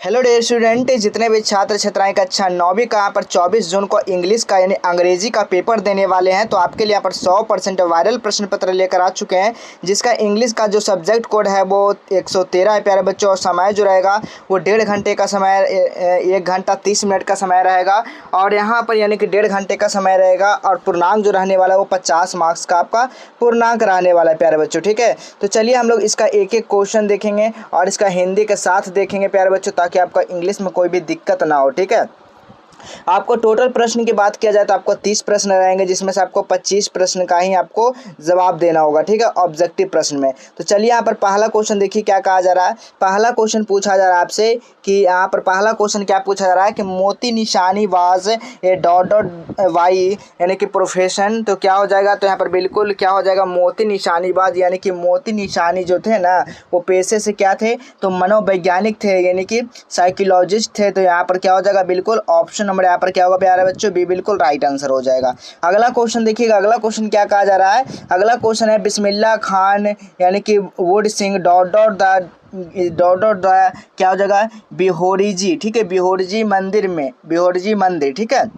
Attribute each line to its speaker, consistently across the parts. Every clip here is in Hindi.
Speaker 1: हेलो डियर स्टूडेंट, जितने भी छात्र छात्राएं कक्षा 9वीं का यहाँ पर 24 जून को इंग्लिश का यानी अंग्रेजी का पेपर देने वाले हैं। तो आपके लिए यहाँ पर 100% वायरल प्रश्न पत्र लेकर आ चुके हैं, जिसका इंग्लिश का जो सब्जेक्ट कोड है वो 113 है प्यारे बच्चों। और समय जो रहेगा वो 1.5 घंटे का समय, 1 घंटा 30 मिनट का समय रहेगा। और यहाँ पर यानी कि 1.5 घंटे का समय रहेगा। और पूर्णांक जो रहने वाला है वो 50 मार्क्स का आपका पूर्णांक रहने वाला है प्यारे बच्चों। ठीक है, तो चलिए हम लोग इसका एक एक क्वेश्चन देखेंगे और इसका हिंदी के साथ देखेंगे प्यारे बच्चों, ताकि आपका इंग्लिश में कोई भी दिक्कत ना हो। ठीक है, आपको टोटल प्रश्न की बात किया जाए तो आपको 30 प्रश्न रहेंगे, जिसमें से आपको 25 प्रश्न का ही आपको जवाब देना होगा। ठीक है, ऑब्जेक्टिव प्रश्न में। तो चलिए यहाँ पर पहला क्वेश्चन देखिए क्या कहा जा रहा है। पहला क्वेश्चन पूछा जा रहा है आपसे कि यहाँ पर पहला क्वेश्चन क्या पूछा जा रहा है कि मोती निशानी वाज ए डॉट डॉट वाई यानी कि प्रोफेशन। तो क्या हो जाएगा, तो यहाँ पर बिल्कुल क्या हो जाएगा, मोती निशानीबाज यानी कि मोती निशानी जो थे ना वो पेशे से क्या थे, तो मनोवैज्ञानिक थे यानी कि साइकोलॉजिस्ट थे। तो यहाँ पर क्या हो जाएगा, बिल्कुल ऑप्शन नंबर यहाँ पर क्या होगा प्यारे बच्चों, बी बिल्कुल राइट आंसर हो जाएगा। अगला क्वेश्चन देखिएगा, अगला क्वेश्चन क्या कहा जा रहा है। अगला क्वेश्चन है बिस्मिल्लाह खान यानी कि would Singh dot dot the क्या हो जाएगा, बिहोरीजी। ठीक है, बिहोरजी मंदिर में, बिहोरजी मंदिर। ठीक है,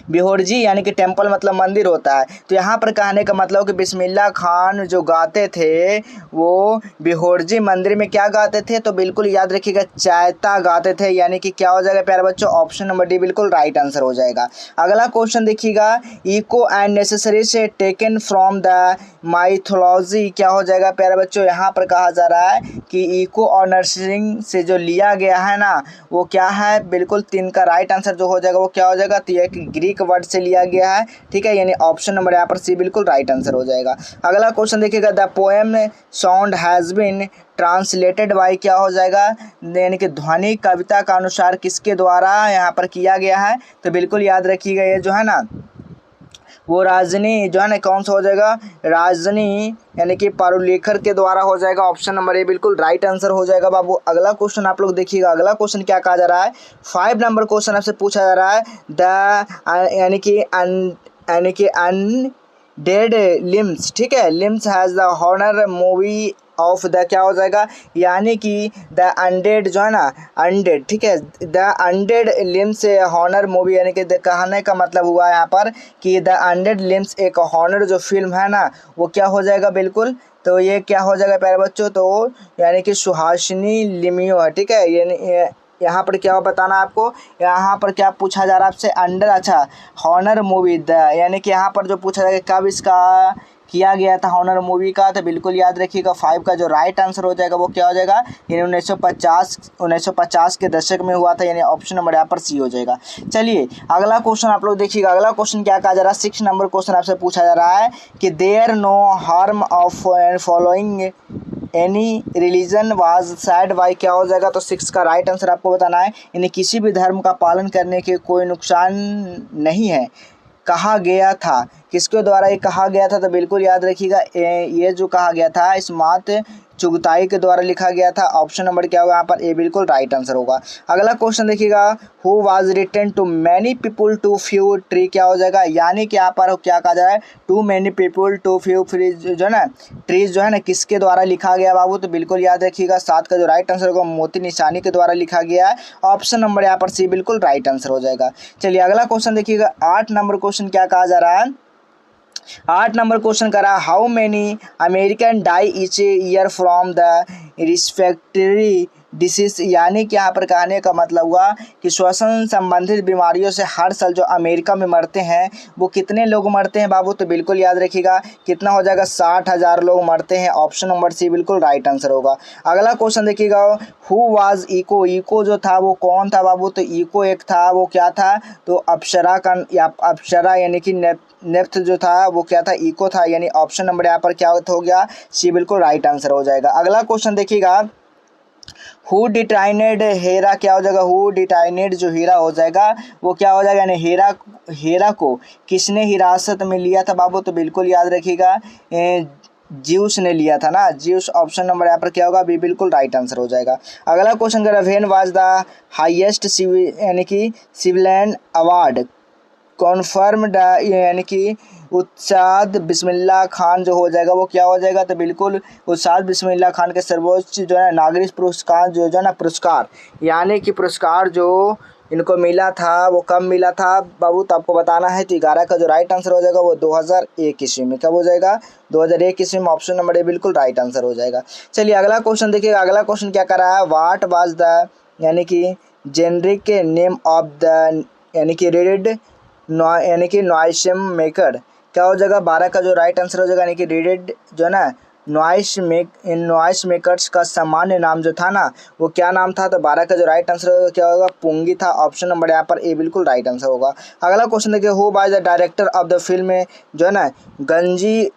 Speaker 1: बिहोरजी यानी कि टेम्पल मतलब मंदिर होता है। तो यहाँ पर कहने का मतलब कि बिस्मिल्लाह खान जो गाते थे वो बिहोरजी मंदिर में क्या गाते थे, तो बिल्कुल याद रखिएगा चायता गाते थे। यानी कि क्या हो जाएगा प्यारे बच्चों, ऑप्शन नंबर डी बिल्कुल राइट आंसर हो जाएगा। अगला क्वेश्चन देखिएगा, इको एंड नेसेसरी से टेकन फ्रॉम द माइथोलॉजी। क्या हो जाएगा प्यारे बच्चों, यहाँ पर कहा जा रहा है कि इको और नर्सरिंग से जो लिया गया है ना वो क्या है, बिल्कुल 3 का राइट आंसर जो हो जाएगा वो क्या हो जाएगा, तो ये ग्रीक वर्ड से लिया गया है। ठीक है, यानी ऑप्शन नंबर यहाँ पर सी बिल्कुल राइट आंसर हो जाएगा। अगला क्वेश्चन देखिएगा, the poem sound has been translated by. क्या हो जाएगा, यानी कि ध्वनि कविता का अनुसार किसके द्वारा यहाँ पर किया गया है, तो बिल्कुल याद रखिएगा ये जो है ना वो राजनी जो है ना कौन सा हो जाएगा, राजनी यानी कि पारुलेखर के द्वारा हो जाएगा। ऑप्शन नंबर ए बिल्कुल राइट आंसर हो जाएगा बाबू। अगला क्वेश्चन आप लोग देखिएगा, अगला क्वेश्चन क्या कहा जा रहा है। 5 नंबर क्वेश्चन आपसे पूछा जा रहा है, द यानी कि अन डेड लिम्स। ठीक है, limbs has the horror movie of the क्या हो जाएगा, यानी कि द अनडेड जो है ना अनडेड। ठीक है, the undead limbs horror movie यानी कि कहने का मतलब हुआ यहाँ पर कि द अनडेड लिम्स एक हॉनर जो फिल्म है ना वो क्या हो जाएगा बिल्कुल, तो ये क्या हो जाएगा प्यारे बच्चों, तो यानी कि सुहासिनी लिमियो है। ठीक है, यानी यहाँ पर क्या बताना आपको, यहाँ पर क्या पूछा जा रहा है आपसे, अंडर अच्छा हॉनर मूवी द, यानी कि यहाँ पर जो पूछा जाएगा कब इसका किया गया था हॉनर मूवी का, तो बिल्कुल याद रखिएगा 5 का जो राइट आंसर हो जाएगा वो क्या हो जाएगा, यानी 1950 के दशक में हुआ था। यानी ऑप्शन नंबर यहाँ पर सी हो जाएगा। चलिए अगला क्वेश्चन आप लोग देखिएगा, अगला क्वेश्चन क्या कहा जा रहा है। 6 नंबर क्वेश्चन आपसे पूछा जा रहा है कि there no harm of following any religion was side by. क्या हो जाएगा, तो 6 का राइट आंसर आपको बताना है, यानी किसी भी धर्म का पालन करने के कोई नुकसान नहीं है, कहा गया था। किसके द्वारा ये कहा गया था, तो बिल्कुल याद रखिएगा ये जो कहा गया था इस्मात चुगताई के द्वारा लिखा गया था। ऑप्शन नंबर क्या होगा यहाँ पर, ए बिल्कुल राइट आंसर होगा। अगला क्वेश्चन देखिएगा, who was written too many people too few tree. क्या हो जाएगा, यानी कि यहाँ पर क्या कहा जा रहा है, too many people too few trees जो है ना ट्रीज जो है ना किसके द्वारा लिखा गया बाबू, तो बिल्कुल याद रखिएगा 7 का जो राइट आंसर होगा मोती निशानी के द्वारा लिखा गया है। ऑप्शन नंबर यहाँ पर सी बिल्कुल राइट आंसर हो जाएगा। चलिए अगला क्वेश्चन देखिएगा, 8 नंबर क्वेश्चन क्या कहा जा रहा है। 8 नंबर क्वेश्चन करा, how many American die each year from the respiratory disease. यानी कि यहाँ पर कहने का मतलब हुआ कि श्वसन संबंधित बीमारियों से हर साल जो अमेरिका में मरते हैं वो कितने लोग मरते हैं बाबू, तो बिल्कुल याद रखिएगा कितना हो जाएगा, 60,000 लोग मरते हैं। ऑप्शन नंबर सी बिल्कुल राइट आंसर होगा। अगला क्वेश्चन देखिएगा, हु वाज इको। इको जो था वो कौन था बाबू, तो इको एक था वो क्या था, तो अप्सरा का या अप्सरा यानी कि नेप्थ जो था वो क्या था, इको था। यानी ऑप्शन नंबर यहाँ पर क्या हो गया, सी बिल्कुल राइट आंसर हो जाएगा। अगला क्वेश्चन देखिएगा, हु डिटाइनेड हेरा। क्या हो जाएगा, हु डिटाइनेड जो हीरा हो जाएगा वो क्या हो जाएगा, यानी हेरा को किसने हिरासत में लिया था बाबू, तो बिल्कुल याद रखिएगा ज्यूस ने लिया था ना, ज्यूस। ऑप्शन नंबर यहाँ पर क्या होगा, बी बिल्कुल राइट आंसर हो जाएगा। अगला क्वेश्चन कर, व्हेन वाज द हाईएस्ट यानी कि सिविलियन अवार्ड कॉन्फर्म्ड यानी कि उस्ताद बिस्मिल्लाह खान जो हो जाएगा वो क्या हो जाएगा, तो बिल्कुल उस्ताद बिस्मिल्लाह खान के सर्वोच्च जो है नागरिक पुरस्कार जो है ना पुरस्कार यानी कि पुरस्कार जो इनको मिला था वो कब मिला था बाबू, तो आपको बताना है। तो 11 का जो राइट आंसर हो जाएगा वो 2001 ईस्वी में। कब हो जाएगा, 2001 ईस्वी में। ऑप्शन नंबर ए बिल्कुल राइट आंसर हो जाएगा। चलिए अगला क्वेश्चन देखिए, अगला क्वेश्चन क्या कर रहा है, वाट वाज द यानी कि जेनरिक नेम ऑफ द यानी कि रेड यानी कि नॉइस मेकर क्या हो जाएगा, 12 का जो राइट आंसर हो जाएगा यानी कि रेडेड जो है ना नॉइस मेकर्स का सामान्य नाम जो था ना वो क्या नाम था, तो 12 का जो राइट आंसर होगा क्या होगा, पुंगी था। ऑप्शन नंबर यहाँ पर ए बिल्कुल राइट आंसर होगा। अगला क्वेश्चन देखिए, who by the director of the film जो है ना गंजी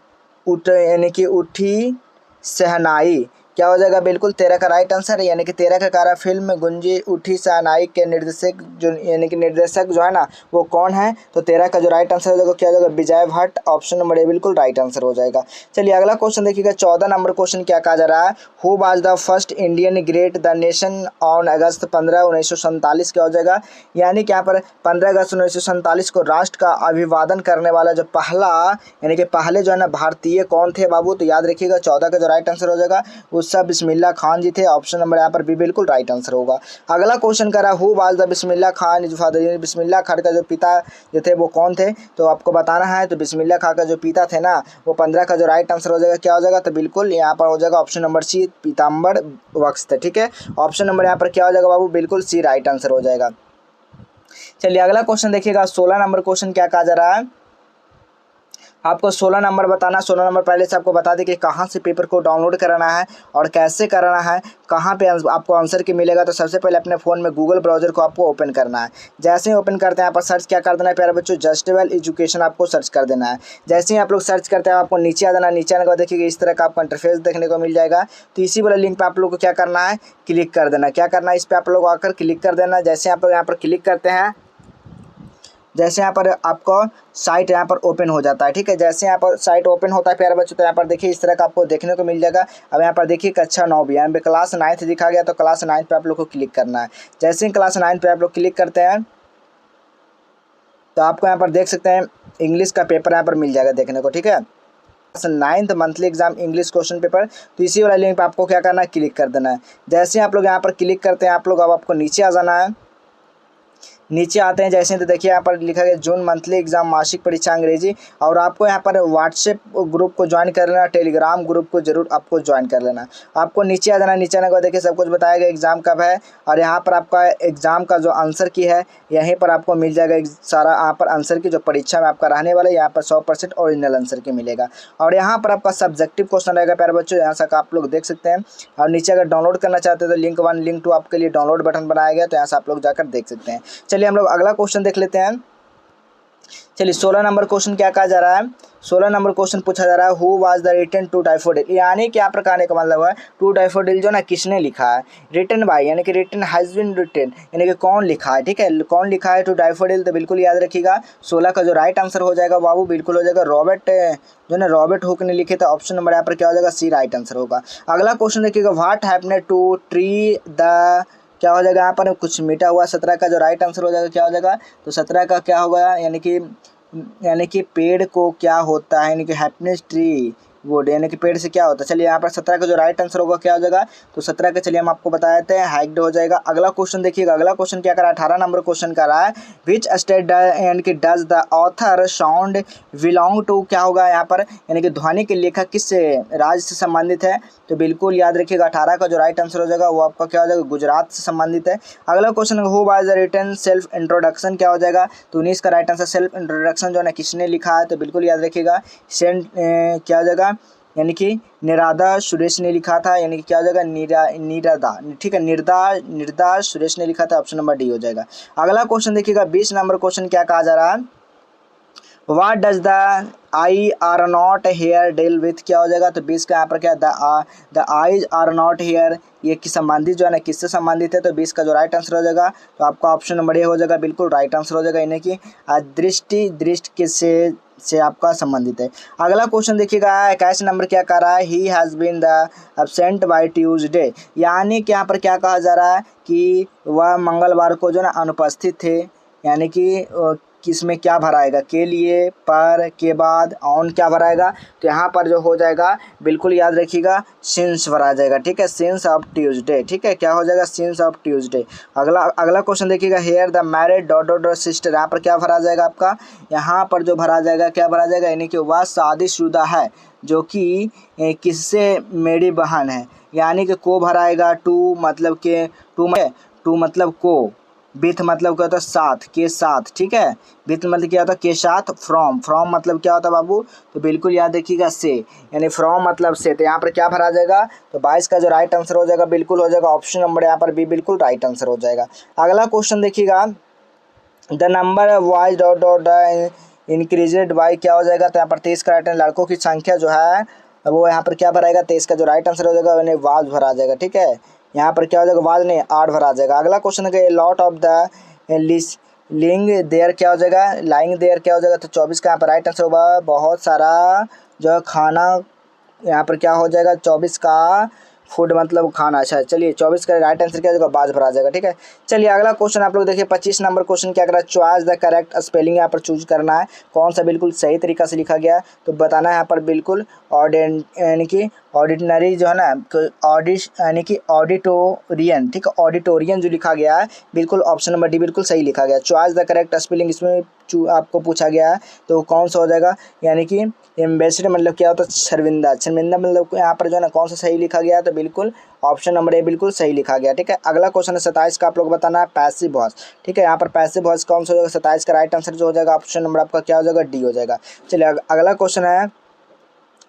Speaker 1: उठ यानी कि उठी सहनाई क्या हो जाएगा, बिल्कुल 13 का राइट आंसर है। यानी कि 13 का कारा फिल्म गुंजी उठी सहनाई के निर्देशक जो यानी कि निर्देशक जो है ना वो कौन है, तो 13 का जो राइट आंसर हो जाएगा क्या हो जाएगा, विजय भट्ट। ऑप्शन नंबर ए बिल्कुल राइट आंसर हो जाएगा। चलिए अगला क्वेश्चन देखिएगा, 14 नंबर क्वेश्चन क्या कहा जा रहा है, who was the first Indian great the nation on August 15 1947 क्या हो जाएगा, यानी कि यहाँ पर 15 अगस्त 1947 को राष्ट्र का अभिवादन करने वाला जो पहला यानी कि पहले जो है ना भारतीय कौन थे बाबू, तो याद रखिएगा 14 का जो राइट आंसर हो जाएगा उसका बिस्मिल्लाह खान जी थे। ऑप्शन नंबर यहाँ पर भी बिल्कुल राइट आंसर होगा। अगला क्वेश्चन करा, who was the Bismillah Khan is father, Bismillah Khan का जो पिता जो थे वो कौन थे, तो आपको बताना है। तो बिस्मिल्लाह खान का जो पिता थे ना वो 15 का जो राइट आंसर हो जाएगा क्या हो जाएगा, तो बिल्कुल यहाँ पर हो जाएगा ऑप्शन नंबर सी पीताम्बर बख्श थे। ठीक है, ऑप्शन नंबर यहाँ पर क्या हो जाएगा बाबू, बिल्कुल सी राइट आंसर हो जाएगा। चलिए अगला क्वेश्चन देखिएगा, 16 नंबर क्वेश्चन क्या कहा जा रहा है, आपको 16 नंबर बताना। 16 नंबर पहले से आपको बता दें कि कहाँ से पेपर को डाउनलोड कराना है और कैसे कराना है, कहाँ पे आपको आंसर की मिलेगा। तो सबसे पहले अपने फ़ोन में गूगल ब्राउज़र को आपको ओपन करना है। जैसे ही ओपन करते हैं यहाँ पर सर्च क्या कर देना है प्यारे बच्चों, जस्ट वेल एजुकेशन आपको सर्च कर देना है। जैसे ही आप लोग सर्च करते हैं आपको नीचे आ जाना, नीचे आने के बाद देखिए इस तरह का आपको इंटरफेस देखने को मिल जाएगा। तो इसी वाले लिंक पर आप लोग को क्या करना है, क्लिक कर देना। क्या करना है, इस पर आप लोग आकर क्लिक कर देना। जैसे आप लोग यहाँ पर क्लिक करते हैं, जैसे यहाँ पर आपको साइट यहाँ पर ओपन हो जाता है। ठीक है, जैसे यहाँ पर साइट ओपन होता है प्यारे बच्चों तो यहाँ पर देखिए इस तरह का आपको देखने को मिल जाएगा। अब यहाँ पर देखिए कक्षा 9 भी यहाँ पे क्लास 9th दिखा गया, तो क्लास 9 पे आप लोग को क्लिक करना है। जैसे ही क्लास 9 पे आप लोग क्लिक करते हैं तो आपको यहाँ पर देख सकते हैं इंग्लिश का पेपर यहाँ पर मिल जाएगा देखने को। ठीक है, 9th monthly exam English question paper, तो इसी वाला लिंक पर आपको क्या करना है, क्लिक कर देना है। जैसे ही आप लोग यहाँ पर क्लिक करते हैं आप लोग अब आपको नीचे आ जाना है। नीचे आते हैं जैसे, तो देखिए यहाँ पर लिखा गया जून मंथली एग्जाम मासिक परीक्षा अंग्रेजी, और आपको यहाँ पर व्हाट्सएप ग्रुप को ज्वाइन कर लेना, टेलीग्राम ग्रुप को जरूर आपको ज्वाइन कर लेना। आपको नीचे आ जाना, नीचे आने के बाद देखिए सब कुछ बताया गया एग्जाम कब है, और यहाँ पर आपका एग्जाम का जो आंसर की है यहीं पर आपको मिल जाएगा सारा। यहाँ पर आंसर की जो परीक्षा में आपका रहने वाला है यहाँ पर 100% ओरिजिनल आंसर की मिलेगा। और यहाँ पर आपका सब्जेक्टिव क्वेश्चन रहेगा प्यारे बच्चों, यहाँ से आप लोग देख सकते हैं। और नीचे अगर डाउनलोड करना चाहते हैं तो लिंक 1 लिंक 2 आपके लिए डाउनलोड बटन बनाया गया, तो यहाँ से आप लोग जाकर देख सकते हैं। चलिए हम लोग अगला क्वेश्चन देख लेते हैं। चलिए 16 नंबर क्वेश्चन क्या कहा जा रहा है, 16 नंबर क्वेश्चन पूछा जा रहा है, who was the written to daffodil, यानी क्या प्रकार का मतलब है टू डैफोडिल जो ना किसने लिखा है, रिटन बाय यानी कि रिटन हैज बीन रिटन यानी कि कौन लिखा है। ठीक है, कौन लिखा है टू डैफोडिल, तो बिल्कुल याद रखिएगा 16 का जो राइट आंसर हो जाएगा बाबू बिल्कुल हो जाएगा रॉबर्ट जो ना रॉबर्ट हुक ने लिखे थे। ऑप्शन नंबर यहाँ पर क्या हो जाएगा, सी राइट आंसर होगा। अगला क्वेश्चन देखिएगा, what happened to tree the क्या हो जाएगा, यहाँ पर कुछ मीठा हुआ। 17 का जो राइट आंसर हो जाएगा क्या हो जाएगा, तो 17 का क्या होगा, यानी कि पेड़ को क्या होता है, यानी कि हैप्पीनेस ट्री वुड यानी कि पेड़ से क्या होता है। चलिए यहाँ पर 17 का जो राइट आंसर होगा क्या हो जाएगा, तो 17 का चलिए हम आपको बता देते हैं हैक्ड हो जाएगा। अगला क्वेश्चन देखिएगा, अगला क्वेश्चन क्या करा, 18 नंबर क्वेश्चन कर रहा है, विच स्टेट यानी कि does the author sound belong to क्या होगा यहाँ पर, यानी कि ध्वनि के लेखक किस राज्य से संबंधित है, तो बिल्कुल याद रखिएगा 18 का जो राइट आंसर हो जाएगा वो आपका क्या हो जाएगा, गुजरात से संबंधित है। अगला question who was the written self introduction क्या हो जाएगा, तो 19 का राइट आंसर सेल्फ इंट्रोडक्शन जो है ना किसने लिखा है, तो बिल्कुल याद रखिएगा क्या हो जाएगा, यानी कि निरादा सुरेश ने लिखा था, यानी कि क्या हो जाएगा निरादा। ठीक है, निर्दा सुरेश ने लिखा था। ऑप्शन नंबर डी हो जाएगा। अगला क्वेश्चन देखिएगा 20 नंबर क्वेश्चन क्या कहा जा रहा है, what does the eye are not here deal with क्या हो जाएगा, तो 20 का यहाँ पर क्या the eyes are not here ये किस संबंधित जो है ना किससे संबंधित है, तो 20 का जो राइट आंसर हो जाएगा तो आपका ऑप्शन नंबर ए हो जाएगा बिल्कुल राइट आंसर हो जाएगा, यानी कि दृष्टि किससे से आपका संबंधित है। अगला क्वेश्चन देखिएगा 21 नंबर क्या कह रहा है, he has been the absent by Tuesday, यानी कि यहाँ पर क्या कहा जा रहा है कि वह मंगलवार को जो ना अनुपस्थित थे, यानी कि किसमें क्या भराएगा, के लिए, पर, के बाद, ऑन क्या भराएगा, तो यहाँ पर जो हो जाएगा बिल्कुल याद रखिएगा सिंस भरा जाएगा। ठीक है, सिंस ऑफ ट्यूसडे। ठीक है, क्या हो जाएगा, सिंस ऑफ ट्यूसडे। अगला क्वेश्चन देखिएगा, here the married daughter sister, यहाँ पर क्या भरा जाएगा आपका, यहाँ पर जो भरा जाएगा क्या भरा जाएगा, यानी कि वह शादीशुदा है जो कि किससे मेरी बहन है, यानी कि को भराएगा, टू मतलब के, टू मतलब को, विथ मतलब क्या होता है साथ, के साथ। ठीक है, विथ मतलब क्या होता है के साथ, फ्रॉम मतलब क्या होता है बाबू, तो बिल्कुल याद रखिएगा से, यानी फ्रॉम मतलब से। तो यहाँ पर क्या भरा जाएगा, तो 22 का जो राइट आंसर हो जाएगा बिल्कुल हो जाएगा ऑप्शन नंबर यहाँ पर बी, बिल्कुल राइट आंसर हो जाएगा। अगला क्वेश्चन देखिएगा, the number wise dot increased by क्या हो जाएगा, तो यहाँ पर 23 का राइट आंसर, लड़कों की संख्या जो है वो यहाँ पर क्या भराएगा, 23 का जो राइट आंसर हो जाएगा यानी वाज भरा जाएगा। ठीक है, यहाँ पर क्या हो जाएगा, वाज नहीं 8 भरा जाएगा। अगला क्वेश्चन है लॉट ऑफ द लिंग देयर क्या हो जाएगा, लाइंग देयर क्या हो जाएगा, तो 24 का यहाँ पर राइट आंसर होगा बहुत सारा जो खाना, यहाँ पर क्या हो जाएगा 24 का फूड मतलब खाना। अच्छा चलिए 24 का राइट आंसर क्या हो जाएगा, बाज भरा जाएगा। ठीक है, चलिए अगला क्वेश्चन आप लोग देखिए 25 नंबर क्वेश्चन क्या कर रहा है, चॉइस द करेक्ट स्पेलिंग, यहाँ पर चूज करना है कौन सा बिल्कुल सही तरीका से लिखा गया, तो बताना है यहाँ पर बिल्कुल यानी कि ऑर्डिनरी जो है ना, यानी कि ऑडिटोरियन। ठीक है, ऑडिटोरियन जो लिखा गया है बिल्कुल ऑप्शन नंबर डी बिल्कुल सही लिखा गया। चॉइस द करेक्ट स्पेलिंग इसमें आपको पूछा गया है तो कौन सा हो जाएगा, यानी कि एम्बेसडर मतलब क्या होता है शर्मिंदा, शर्मिंदा मतलब यहाँ पर जो है ना कौन सा सही लिखा गया है, तो बिल्कुल ऑप्शन नंबर ए बिल्कुल सही लिखा गया। ठीक है, अगला क्वेश्चन है 27 का, आप लोग बताना है पैसिव वॉइस। ठीक है, यहाँ पर पैसिव वॉइस कौन सा हो जाएगा, 27 का राइट आंसर जो हो जाएगा ऑप्शन नंबर आपका क्या हो जाएगा, डी हो जाएगा। चलिए अगला क्वेश्चन है,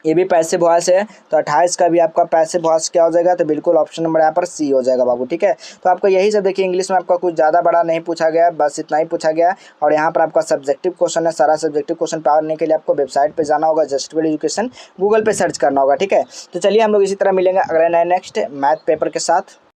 Speaker 1: ये भी पैसिव वॉइस है, तो 28 का भी आपका पैसिव वॉइस क्या हो जाएगा, तो बिल्कुल ऑप्शन नंबर यहाँ पर सी हो जाएगा बाबू। ठीक है, तो आपको यही सब देखिए इंग्लिश में आपका कुछ ज़्यादा बड़ा नहीं पूछा गया, बस इतना ही पूछा गया। और यहाँ पर आपका सब्जेक्टिव क्वेश्चन है, सारा सब्जेक्टिव क्वेश्चन पाने के लिए आपको वेबसाइट पर जाना होगा, जस्टवेल एजुकेशन, गूगल पर सर्च करना होगा। ठीक है, तो चलिए हम लोग इसी तरह मिलेंगे अगले नए नेक्स्ट मैथ पेपर के साथ।